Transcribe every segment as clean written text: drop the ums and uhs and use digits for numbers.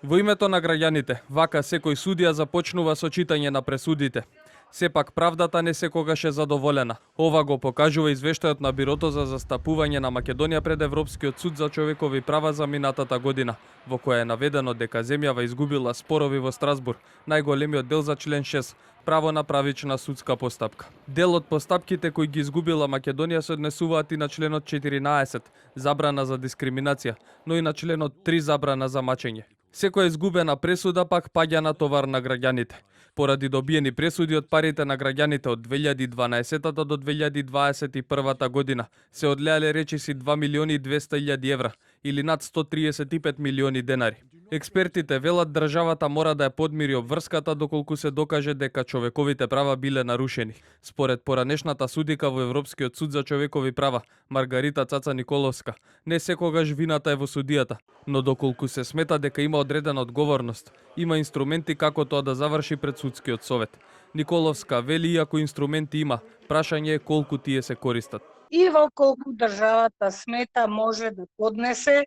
Во името на граѓаните, вака секој судија започнува со читање на пресудите. Сепак правдата не секогаш е задоволена. Ова го покажува извештајот на Бирото за застапување на Македонија пред Европскиот суд за човекови права за минатата година, во која е наведено дека земјава изгубила спорови во Страсбур, најголемиот дел за член 6, право на правична судска постапка. Дел од постапките кои ги изгубила Македонија се однесуваат и на членот 14, забрана за дискриминација, но и на членот 3, забрана за мачење. Секоја изгубена пресуда пак паѓа на товар на граѓаните. Поради добиени пресуди од парите на граѓаните од 2012 до 2021 година се одлеале речиси 2.200.000 евра или над 135 милиони денари. Експертите велат државата мора да ја подмири обврската доколку се докаже дека човековите права биле нарушени. Според поранешната судика во Европскиот суд за човекови права, Маргарита Цаца Николовска, не секогаш вината е во судијата, но доколку се смета дека има одредена одговорност, има инструменти како тоа да заврши пред судскиот совет. Николовска вели иако инструменти има, прашање е колку тие се користат. И во колку државата смета може да поднесе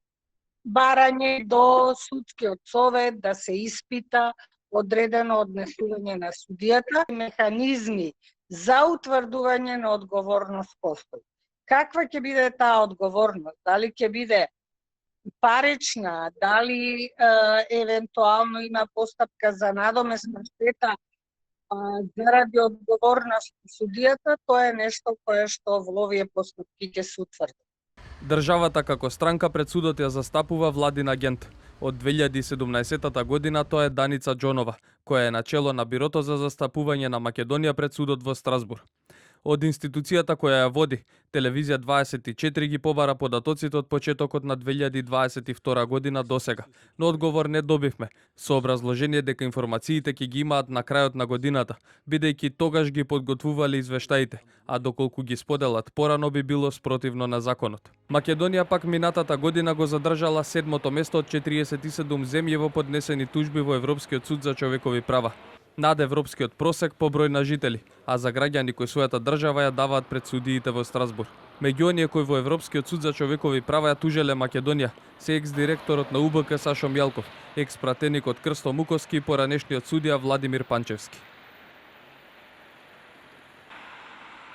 барање до судскиот совет да се испита одредено однесување на судијата, механизми за утврдување на одговорност постои. Каква ќе биде таа одговорност? Дали ќе биде парична, дали евентуално има постапка за надомесна штета заради одговорност на судијата, тоа е нешто кое што во овие постапки ќе се утврди. Државата како странка пред судот ја застапува владин агент. Од 2017 година тоа е Даница Џонова, која е начело на Бирото за застапување на Македонија пред судот во Страсбур. Од институцијата која ја води, Телевизија 24 ги побара податоците од почетокот на 2022 година до сега, но одговор не добивме, со образложение дека информациите ќе ги имаат на крајот на годината, бидејќи тогаш ги подготвувале извештаите, а доколку ги споделат порано би било спротивно на законот. Македонија пак минатата година го задржала 7-то место од 47 земји во поднесени тужби во Европскиот суд за човекови права, над европскиот просек по број на жители, а за граѓани кои својата држава ја даваат пред судиите во Страсбур. Меѓу оние кои во Европскиот суд за човекови права ја тужеле Македонија се екс-директорот на УБК Сашо Мјалков, екс-пратеникот Крсто Муковски и поранешниот судија Владимир Панчевски.